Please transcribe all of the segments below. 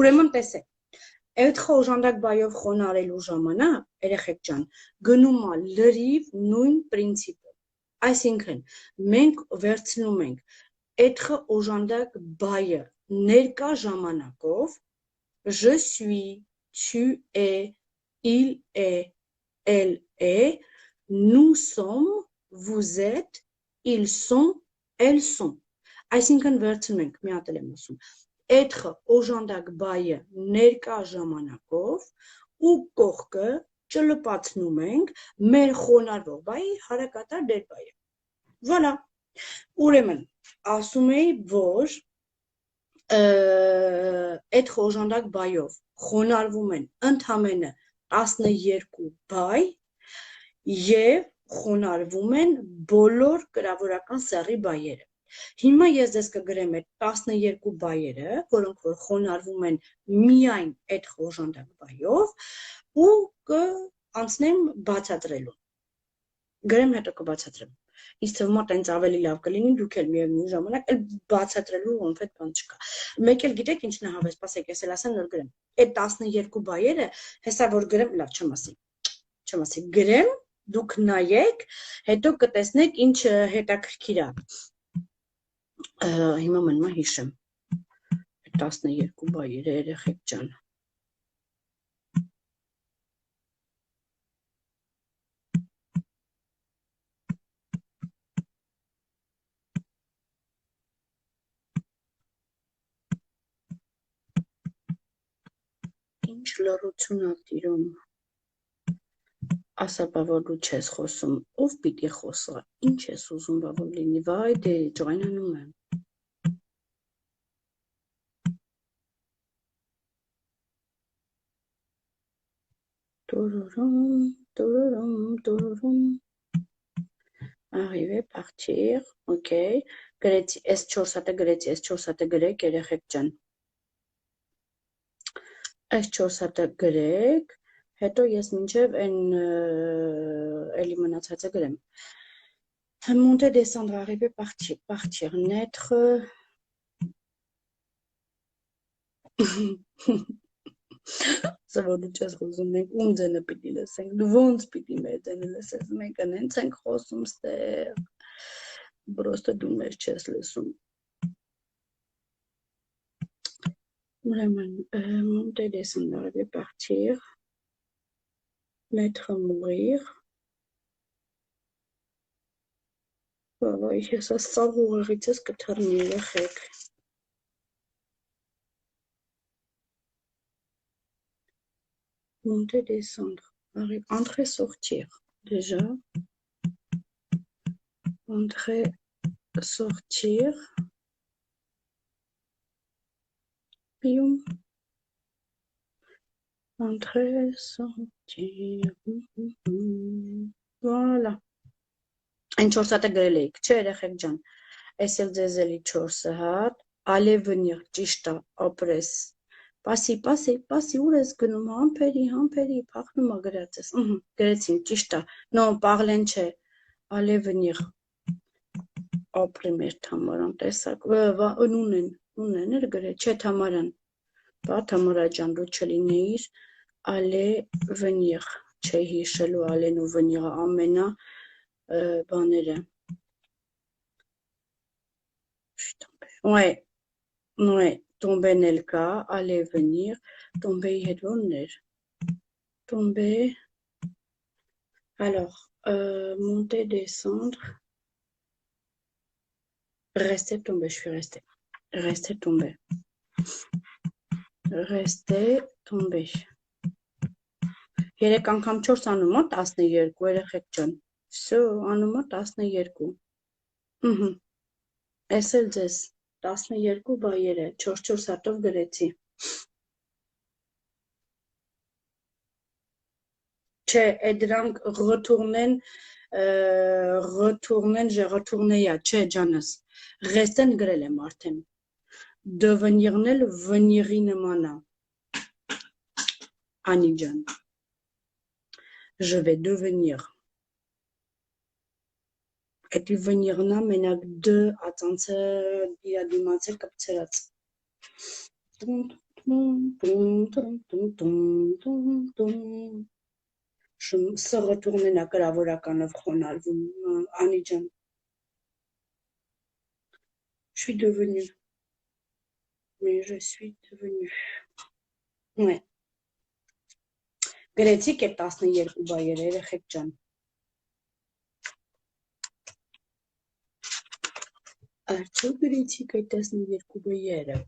Ուրեմն տեսեք, այդ օժանդակ բայով խոնարհելու ժամանակ, երեխեք ջան, գնում է լրիվ նույն պրինցիպը։ Այսինքն, մենք վերցնում ենք այդ օժանդակ բայը ներկա ժամանակով je suis, tu es, il est, elle est, nous sommes, vous êtes, ils sont, elles sont. Այսինքն վերցնում ենք, մի հատ եմ ասում, այդ օժանդակ բայը ներկա ժամանակով ու կողքը ճլպացնում ենք մեր խոնարհվող բայի հարակատար դերբայը։ Voilà։ Ուրեմն, ասում էի, որ այդ խոժանդակ բայով խոնարհվում են ընդամենը 12 բայ եւ խոնարհվում են բոլոր կրավորական սեռի բայերը։ Հիմա ես ձեզ կգրեմ այդ 12 բայերը, որոնք որ խոնարհվում են միայն այդ խոժանդակ բայով ու կանցնեմ բացատրելու։ Գրեմ հետո կբացատրեմ։ Ինձ թվում է տենց ավելի լավ կլինի, դուք էլ միևնույն ժամանակ էլ բացատրելու ոնց այդ բան չկա։ Մեկ էլ գիտեք ինչն է հավես, սպասեք, ես էլ ասեմ նոր գրեմ։ Այդ 12 բայերը, հեսա որ գրեմ, լավ չեմ ասի, գրեմ, դուք նայեք, հետո կտեսնեք ինչ հետաքրքիր է։ Հիմա մնում է հիշեմ։ Այդ 12 բայերը երեխեք ջան։ Ինչ լռություն ա տիրում։ Ասա բա որ դու չես խոսում, ով պիտի խոսա, ինչ ես ուզում բա որ լինի, վայ դե ջղայնանում եմ։ Arrivé, partir, ok, գրեցի, այս 4 հատը գրեցի, այս 4 հատը գրեք երեխեք ջան։ Այս 4 հատը գրեք, հետո ես մինչև այն էլի մնացածը գրեմ։ Monter, descendre, arriver, partir, partir, naître, Սա որ դու չես խոսում, մենք ում ձենը պիտի լսենք, դու ոնց պիտի մեր ձենը լսես, մենք անենց ենք խոսում ստեղ, բրոստը դու մեր չես լսում։ Ուրեմն, monter, descendre, arriver, partir, naître, mourir, ես ասավ ուղեղից ես կթռնի երեխեք։ Monter, descendre, arriver, entrer, sortir, déjà, entrer, sortir, pium, entrer, sortir, voilà, այն 4 հատը գրել էիք, չէ երեխեք ջան, այս էլ ձեզ էլի 4 հատ, aller venir, ճիշտ է, ապրես, պասի, ուր ես գնում, համբերի, փախնում է գրած ես, գրեցին, ճիշտ է, նո, պաղլեն չէ, aller venir, ապրի մեր Թամարան, տեսակ, նունեն էր գրել, չէ Թամարան, բա Թամարա ջան, դու չլինեիր, aller venir, չէ հիշելու ալեն ու venir-ը ամենա բաները, ouais, tomber էլ կա, aller venir, tomber-ի հետ ո՞րն էր, tomber, alors, monter, descendre, rester, tomber, je suis rester, tomber, երեք անգամ 4 անում է 12 երեխեք ջան, վсё, անում է 12, Այս էլ ձեզ 12 բայերը 4 հատով գրեցի։ Չէ, դրանք retournen, j'ai retourné, չէ ջանս, rester-ն գրել եմ արդեն, devenir-ն էլ venir-ի նման է, Անի ջան, je vais devenir, Էդի venir-ն է մենակ դ ածանցը իրադիմացել կպցրած, Sը retourner գրավորականով խոնարհվում Անի ջան je suis devenue mais je suis devenue ouais գրեցիք այդ 12 բայերը երեխեք ջան արդյոք գրեցիք այդ 12 բայերը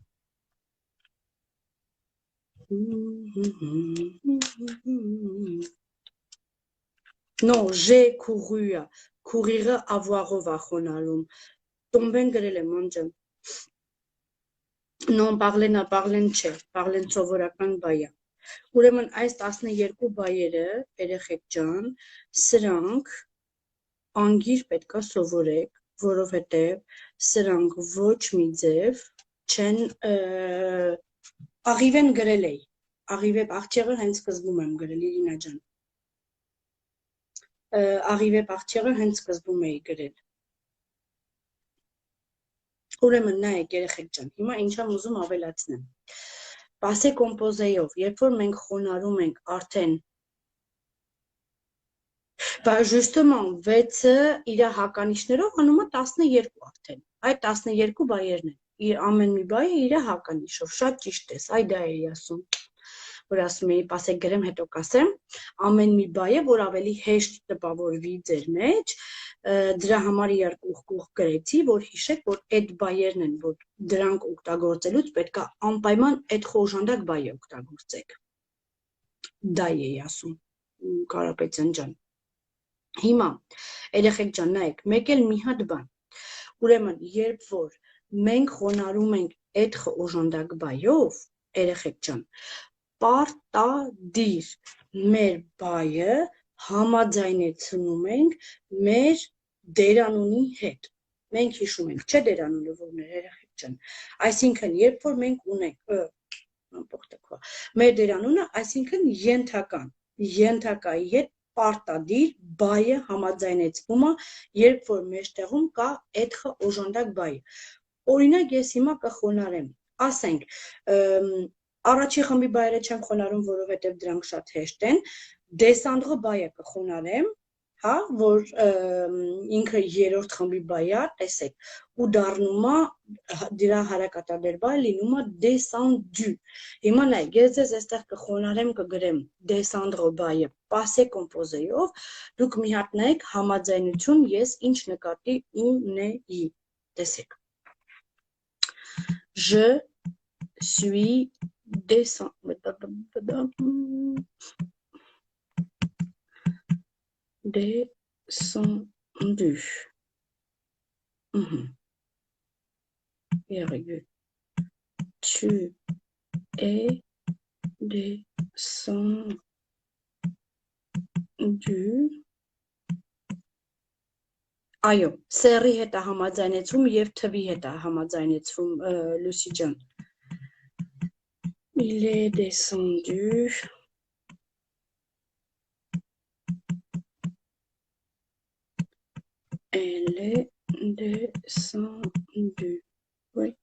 Non, j'ai couru. Courir avoir va խոնարհում Տոմբեն գրել եմ անջան Non, parlen չէ, parlen սովորական բայ է։ Ուրեմն այս 12 բայերը, երեխեք ջան, սրանք անգիր պետքա սովորեք, որովհետև սրանք ոչ մի ձև չեն աղիվեն գրել էի։ Աղիվե աղջեղը հենց սկզբում եմ գրել Իրինա ջան։ Աղիվե աղջեղը հենց սկզբում էի գրել։ Ուրեմն նայեք երեխեք ջան, հիմա ինչ եմ ուզում ավելացնեմ։ Passé composé-ով, երբ որ մենք խոնարհում ենք արդեն justement 6-ը իր հականիշներով անում է 12 արդեն։ Այդ 12 բայերն են։ Ամեն մի բայը իր հականիշով, շատ ճիշտ ես, այ դա էի ասում։ Որ ասում էի, ասեք գրեմ, հետո կասեմ, ամեն մի բայը, որ ավելի հեշտ տպավորվի ձեր մեջ, դրա համար իրար կողք գրեցի, որ հիշեք, որ այդ բայերն են, որ դրանք օգտագործելուց պետք է անպայման այդ խոժանդակ բայը օգտագործեք։ Դա էի ասում, Կարապետյան ջան։ Հիմա, երեխեք ջան, նայեք, մեկ էլ մի հատ բան։ Ուրեմն, երբ որ մենք խոնարհում ենք այդ խոժանդակ բայով, երեխեք ջան, պարտադիր մեր բայը համաձայնեցնում ենք մեր դերանունի հետ։ Մենք հիշում ենք, չէ դերանունը որն է երեխեք ջան։ Այսինքն, երբ որ մենք ունենք մեր դերանունը, այսինքն ենթակայի հետ պարտադիր բայը համաձայնեցվում է, երբ որ մեջտեղում կա այդ օժանդակ բայը։ Օրինակ ես հիմա կխոնարհեմ, ասենք, առաջի խմբի բայերը չեմ խոնարհում, որովհետև դրանք շատ հեշտ են։ Դեսանդրը բայը կխոնարհեմ, հա, որ ինքը երրորդ խմբի բայ է, տեսեք, ու դառնում է դրա հարակատաբեր բայ լինում է descendu։ Հիմա նայեք, ես ձեզ այստեղ կխոնարհեմ, կգրեմ descendre բայը passé composé-ով, դուք մի հատ նայեք համաձայնություն ես ինչ նկատի ունեի։ Տեսեք։ Je suis descendu. Virgule. Tu es descendu. Այո, սերի հետ է համաձայնեցվում եւ թվի հետ է համաձայնեցվում Լուսի ջան։ Il est descendu. Elle est descendue. Oui.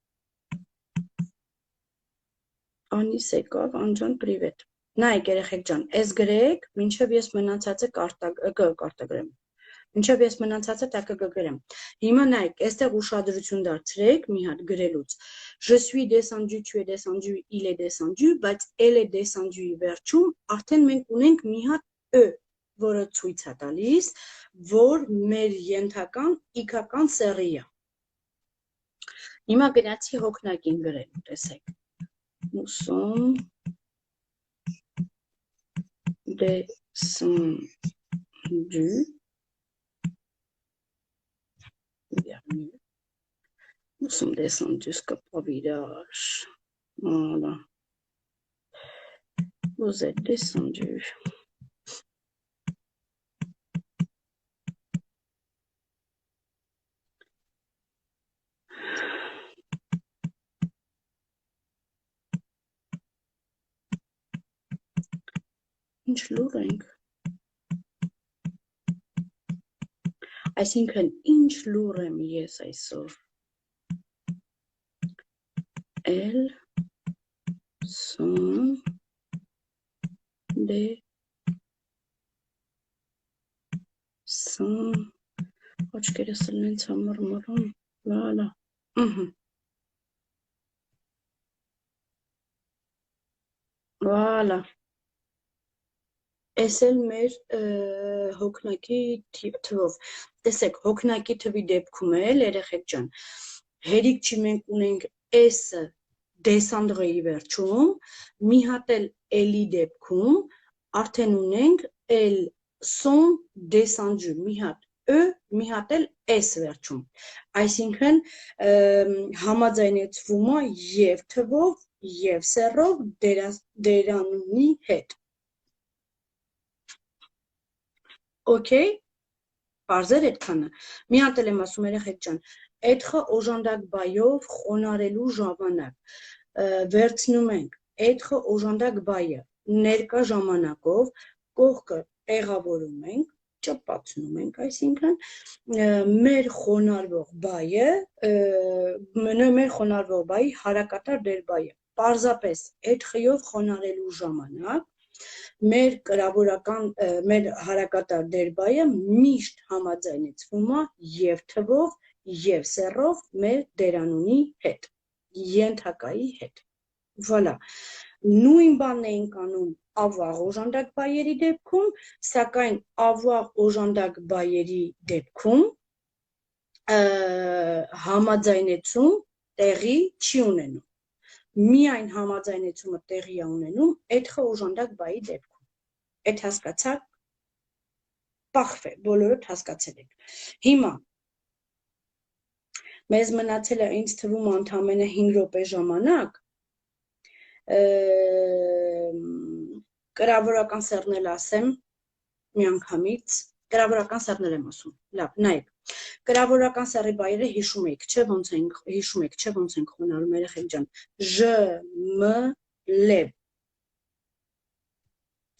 Անիս եկավ, Անջան, պրիվետ։ Նայեք երեխեք ջան, այս գրեք, մինչև ես մնացածը կարտագրեմ։ Մինչև ես մնացածը տակը կգրեմ։ Հիմա նայեք, այստեղ ուշադրություն դարձրեք մի հատ գրելուց։ Je suis descendu, tu es descendu, il est descendu, բայց elle est descendu-ի վերջում արդեն մենք ունենք մի հատ ը, որը ցույց է տալիս, որ մեր ենթական իքական սեռի է։ Հիմա գնացի հոգնակին գրել, տեսեք։ Nous sommes descendus. Nous sommes descendus jusqu'au village. Voilà. Vous êtes descendus. Ինչ լուր ենք։ Այսինքն ինչ լուր եմ ես այսօր։ Elle sont աչքերս լենց համարմարում, voilà, voilà, այս էլ մեր հոգնակի թվով, տեսեք, հոգնակի թվի դեպքում էլ երեխեք ջան, հերիք չի մենք ունենք S-ը դեսանդրեի վերջում, մի հատ էլ L-ի դեպքում արդեն ունենք L son descendu, մի հատ E, մի հատ էլ S վերջում, այսինքն համաձայնեցվում է և թվով, և սեռով դերանունի հետ, okay, պարզեր այդքանը, մի հատ էլ եմ ասում երեխեք ջան, Էդխը օժանդակ բայով խոնարելու ժամանակ վերցնում ենք էդխը օժանդակ բայը ներկա ժամանակով կողքը տեղավորում ենք, ճպացնում ենք, այսինքն մեր խոնարհվող բայի հարակատար դերբայը, պարզապես էդխյով խոնարհելու ժամանակ մեր հարակատար դերբայը միշտ համաձայնեցվում է և թվով և սեռով մեր դերանունի հետ, ենթակայի հետ, voilà, նույն բանն ենք անում avoir օժանդակ բայերի դեպքում, սակայն avoir օժանդակ բայերի դեպքում համաձայնեցում տեղի չի ունենում, միայն համաձայնեցումը տեղի է ունենում էդխը օժանդակ բայի դեպքում, այդ հասկացաք, պախվ է, բոլորդ հասկացել եք, հիմա մեզ մնացել է ինձ թվում ընդամենը 5 րոպե ժամանակ, կրավորական սեռնել ասեմ, միանգամից, կրավորական սեռնել եմ ասում, լավ, նայեք, կրավորական սեռի բայերը հիշում եք, չէ ոնց ենք խոնարհում երեխեք ջան, J, M, L,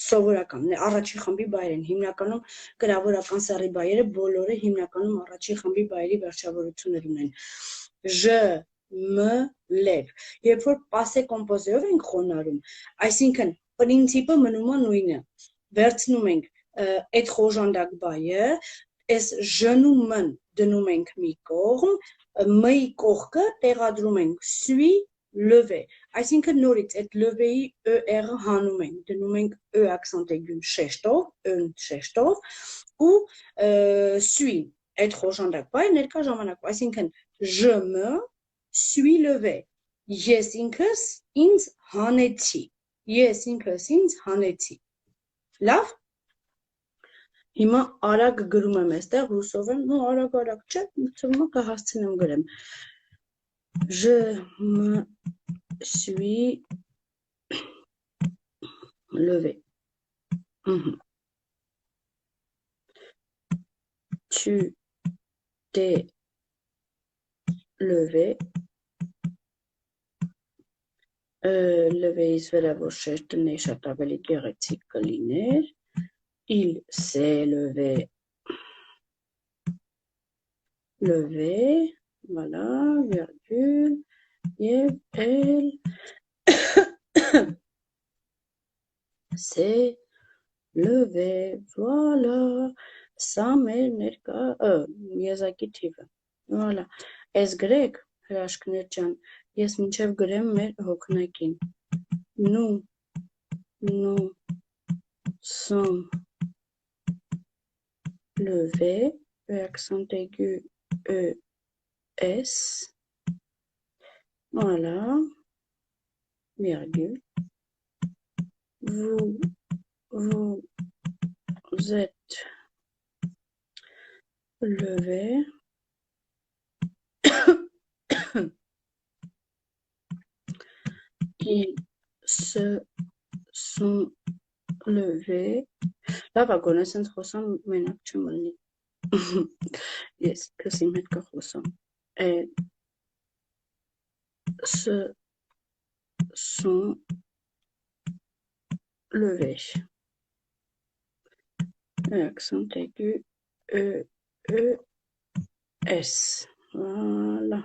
սովորական, առաջին խմբի բայեր են, հիմնականում կրավորական սեռի բայերը բոլորը հիմնականում առաջին խմբի բայերի վերջավորություններ ունեն, J, M, L, երբ որ պասե կոմպոզեով ենք խոնարհում, այսինքն պրինցիպը մնում է նույնը, վերցնում ենք այդ խոժանդակ բայը, այս J-ն ու M-ն դնում ենք մի կողմ, M-ի կողքը տեղադրում ենք սուի լվե, այսինքն նորից այդ լվեի ER-ը հանում ենք, դնում ենք E accent aigu շեշտով, E-ն շեշտով ու սուի, այդ խոժանդակ բայը ներկա ժամանակով, այսինքն JM սուի լվե, ես ինքս ինձ հանեցի, լավ, հիմա արագ գրում եմ այստեղ, ռուսով եմ, արագ չէ, թվում է կհասցնեմ գրեմ, Je me suis levé. Tu t'es levé. Levé-ից վերավոր շերտը շատ ավելի գեղեցիկ կլիներ. Il s'est levé. Levé. Voilà, virgule. Et elle s'est levé. Voilà. Սա մեր ներկա եզակի թիվը։ Voilà. Այս գրեք, հրաշքներ ջան, ես մինչև գրեմ մեր հոգնակին։ Nous sommes levés, accent aigu ES. Voilà. Virgule. Vous êtes levés. Ils se sont levés. Là, va connaître խոսամ մենակ չեմ լինի։ Ես քսիմ հետ կխոսամ։ Se sont levés. Accent aigu S. Voilà.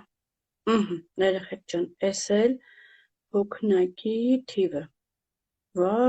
Ներեխեք ջան, S էլ հոգնակի թիվը։ Վա